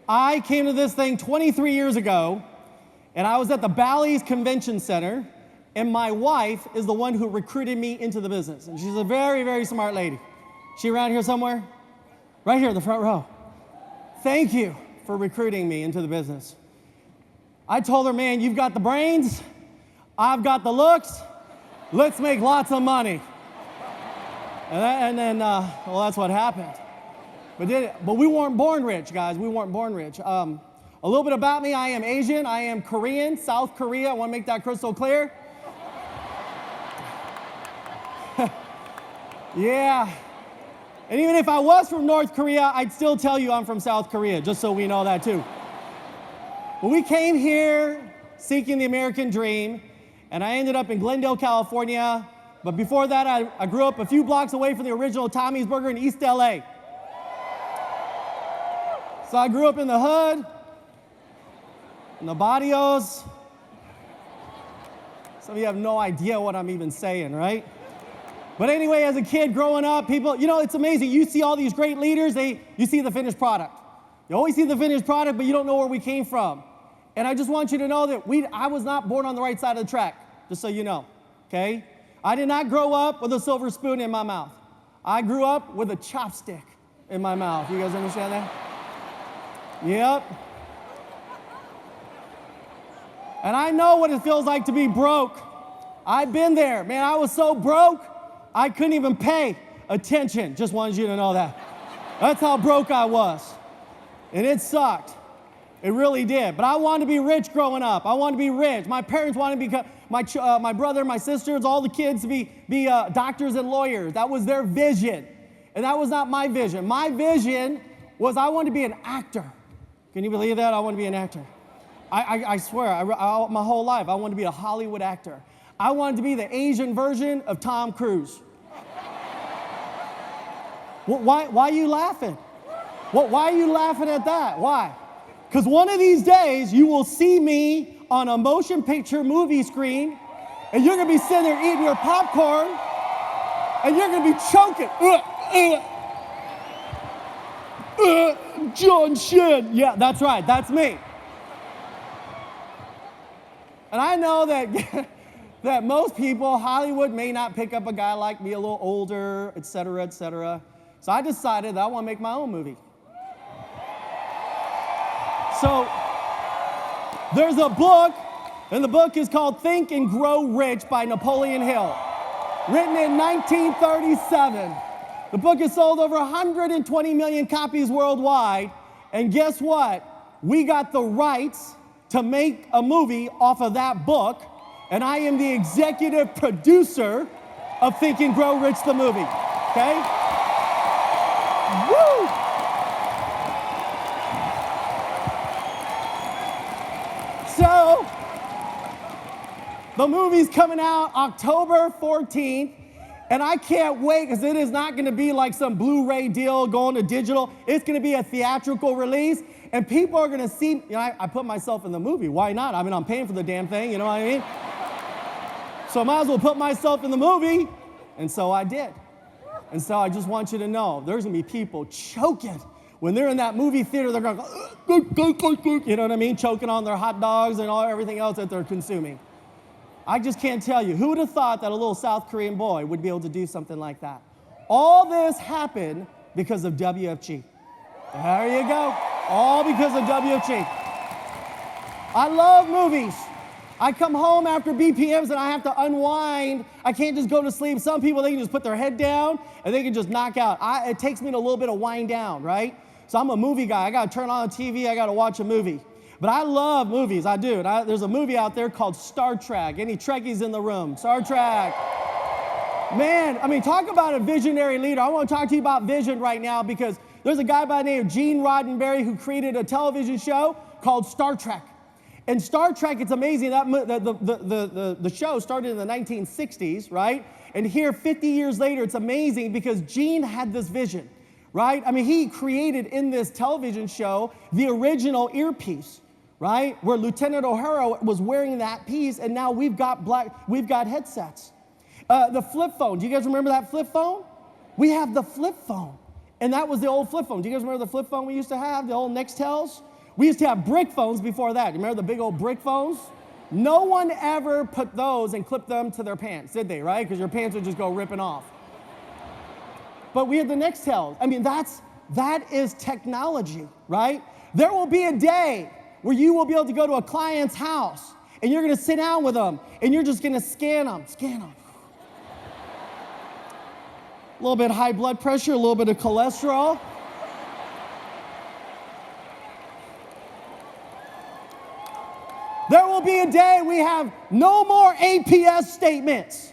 I came to this thing 23 years ago, and I was at the Bally's Convention Center, and my wife is the one who recruited me into the business. And she's a very, very smart lady. She around here somewhere? Right here in the front row. Thank you for recruiting me into the business. I told her, man, you've got the brains, I've got the looks, let's make lots of money. And then, well, that's what happened. But we weren't born rich, guys. We weren't born rich. A little bit about me, I am Asian, I am Korean, South Korea. I want to make that crystal clear. Yeah. And even if I was from North Korea, I'd still tell you I'm from South Korea, just so we know that too. But we came here seeking the American dream, and I ended up in Glendale, California. But before that, I grew up a few blocks away from the original Tommy's Burger in East LA. So I grew up in the hood, in the barrios. Some of you have no idea what I'm even saying, right? But anyway, as a kid growing up, people, you know, it's amazing. You see all these great leaders, you see the finished product. You always see the finished product, but you don't know where we came from. And I just want you to know that I was not born on the right side of the track, just so you know, okay? I did not grow up with a silver spoon in my mouth. I grew up with a chopstick in my mouth. You guys understand that? Yep. And I know what it feels like to be broke. I've been there. Man, I was so broke, I couldn't even pay attention. Just wanted you to know that. That's how broke I was. And it sucked. It really did. But I wanted to be rich growing up. I wanted to be rich. My parents wanted to become, my brother, my sisters, all the kids to be doctors and lawyers. That was their vision. And that was not my vision. My vision was I wanted to be an actor. Can you believe that? I want to be an actor. I swear, my whole life, I wanted to be a Hollywood actor. I wanted to be the Asian version of Tom Cruise. Why are you laughing? Why are you laughing at that? Why? Because one of these days, you will see me on a motion picture movie screen, and you're going to be sitting there eating your popcorn, and you're going to be choking. John Shin. Yeah, that's right. That's me. And I know that that most people, Hollywood may not pick up a guy like me, a little older, et cetera, et cetera. So I decided that I want to make my own movie. So there's a book, and the book is called Think and Grow Rich by Napoleon Hill, written in 1937. The book has sold over 120 million copies worldwide, and guess what? We got the rights to make a movie off of that book, and I am the executive producer of Think and Grow Rich, the movie, okay? Woo! So, the movie's coming out October 14th, and I can't wait because it is not going to be like some Blu-ray deal going to digital. It's going to be a theatrical release, and people are going to see, you know, I put myself in the movie. Why not? I mean, I'm paying for the damn thing, you know what I mean? So I might as well put myself in the movie, and so I did. And so I just want you to know, there's going to be people choking. When they're in that movie theater, they're going to, you know what I mean? Choking on their hot dogs and everything else that they're consuming. I just can't tell you. Who would have thought that a little South Korean boy would be able to do something like that? All this happened because of WFG. There you go. All because of WFG. I love movies. I come home after BPMs and I have to unwind. I can't just go to sleep. Some people, they can just put their head down and they can just knock out. It takes me a little bit of wind down, right? So I'm a movie guy. I got to turn on the TV. I got to watch a movie. But I love movies. I do. There's a movie out there called Star Trek. Any Trekkies in the room? Star Trek. Man, I mean, talk about a visionary leader. I want to talk to you about vision right now because there's a guy by the name of Gene Roddenberry who created a television show called Star Trek. And Star Trek, it's amazing. The show started in the 1960s, right? And here, 50 years later, it's amazing because Gene had this vision, right? I mean, he created in this television show the original earpiece, right? Where Lieutenant O'Hara was wearing that piece, and now we've got headsets. The flip phone. Do you guys remember that flip phone? We have the flip phone, and that was the old flip phone. Do you guys remember the flip phone we used to have, the old Nextels? We used to have brick phones before that. You remember the big old brick phones? No one ever put those and clipped them to their pants, did they, right? Because your pants would just go ripping off. But we had the Nextel. I mean, that is technology, right? There will be a day where you will be able to go to a client's house and you're gonna sit down with them and you're just gonna scan them. A little bit of high blood pressure, a little bit of cholesterol. There will be a day we have no more APS statements.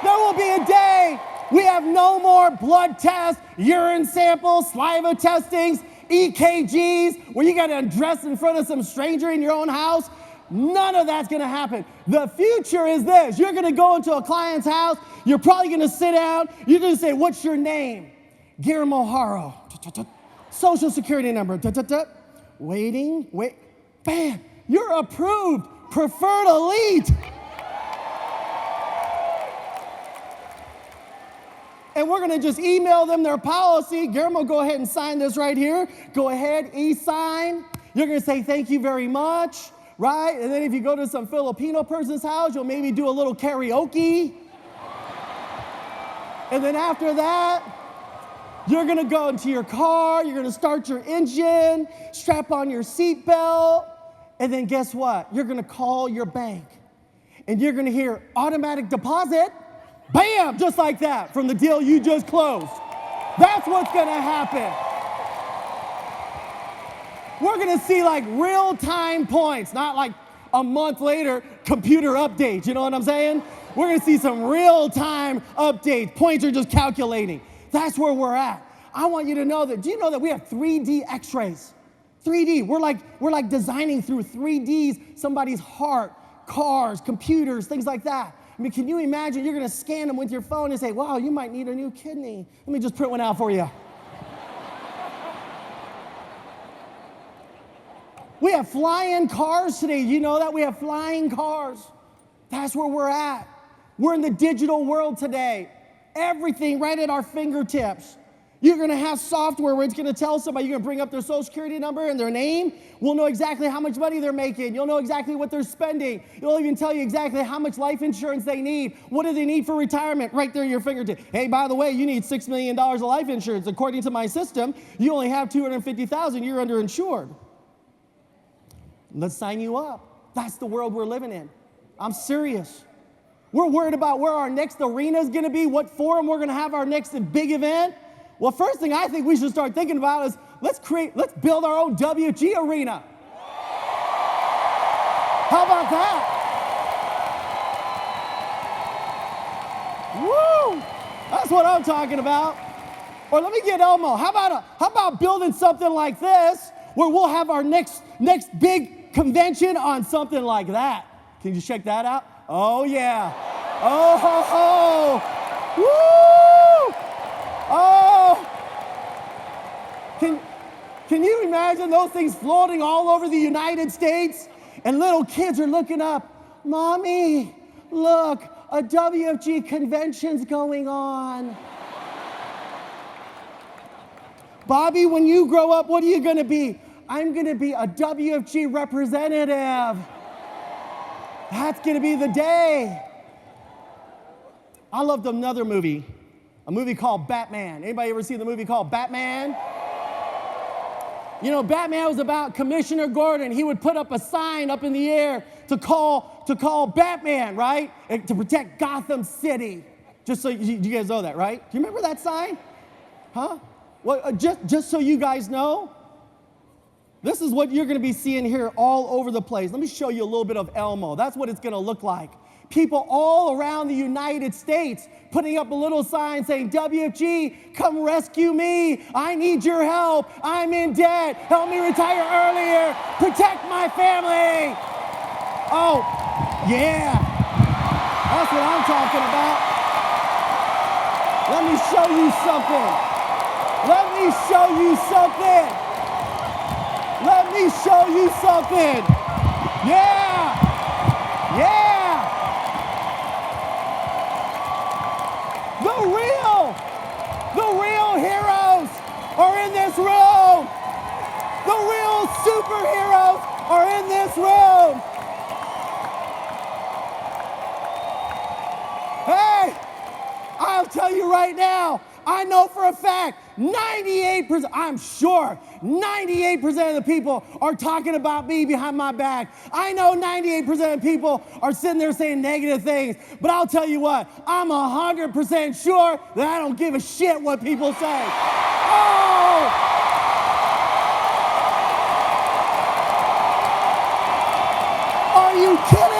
There will be a day we have no more blood tests, urine samples, saliva testings, EKGs, where you got to undress in front of some stranger in your own house. None of that's going to happen. The future is this. You're going to go into a client's house. You're probably going to sit down. You're going to say, what's your name? Guillermo Haro. Social security number. Waiting. Bam. You're approved. Preferred elite. And we're going to just email them their policy. Guillermo, go ahead and sign this right here. Go ahead, e-sign. You're going to say thank you very much, right? And then if you go to some Filipino person's house, you'll maybe do a little karaoke. And then after that, you're going to go into your car. You're going to start your engine, strap on your seatbelt. And then guess what? You're going to call your bank. And you're going to hear automatic deposit. Bam! Just like that from the deal you just closed. That's what's going to happen. We're going to see like real-time points, not like a month later computer updates. You know what I'm saying? We're going to see some real-time updates. Points are just calculating. That's where we're at. I want you to know that. Do you know that we have 3D X-rays? 3D. We're like designing through 3Ds somebody's heart, cars, computers, things like that. I mean, can you imagine you're going to scan them with your phone and say, wow, you might need a new kidney. Let me just print one out for you. We have flying cars today. You know that? We have flying cars. That's where we're at. We're in the digital world today. Everything right at our fingertips. You're going to have software where it's going to tell somebody, you're going to bring up their social security number and their name. We'll know exactly how much money they're making. You'll know exactly what they're spending. It'll even tell you exactly how much life insurance they need. What do they need for retirement? Right there at your fingertip. Hey, by the way, you need $6 million of life insurance. According to my system, you only have $250,000. You're underinsured. Let's sign you up. That's the world we're living in. I'm serious. We're worried about where our next arena is going to be, what forum we're going to have our next big event. Well, first thing I think we should start thinking about is let's build our own WG arena. How about that? Woo! That's what I'm talking about. Or let me get Elmo. How about building something like this where we'll have our next big convention on something like that? Can you check that out? Oh yeah. Oh ho ho. Woo! Oh! Can you imagine those things floating all over the United States? And little kids are looking up, Mommy, look, a WFG convention's going on. Bobby, when you grow up, what are you going to be? I'm going to be a WFG representative. That's going to be the day. I loved another movie, a movie called Batman. Anybody ever see the movie called Batman? You know, Batman was about Commissioner Gordon. He would put up a sign up in the air to call Batman, right? And to protect Gotham City. Just so you guys know that, right? Do you remember that sign? Huh? Well, just so you guys know, this is what you're going to be seeing here all over the place. Let me show you a little bit of Elmo. That's what it's going to look like. People all around the United States putting up a little sign saying, WFG, come rescue me. I need your help. I'm in debt. Help me retire earlier. Protect my family. Oh, yeah. That's what I'm talking about. Let me show you something. Let me show you something. Let me show you something. Yeah. Yeah. The real heroes are in this room. The real superheroes are in this room. Hey, I'll tell you right now, I know for a fact, 98%, I'm sure, 98% of the people are talking about me behind my back. I know 98% of people are sitting there saying negative things, but I'll tell you what, I'm 100% sure that I don't give a shit what people say. Oh! Are you kidding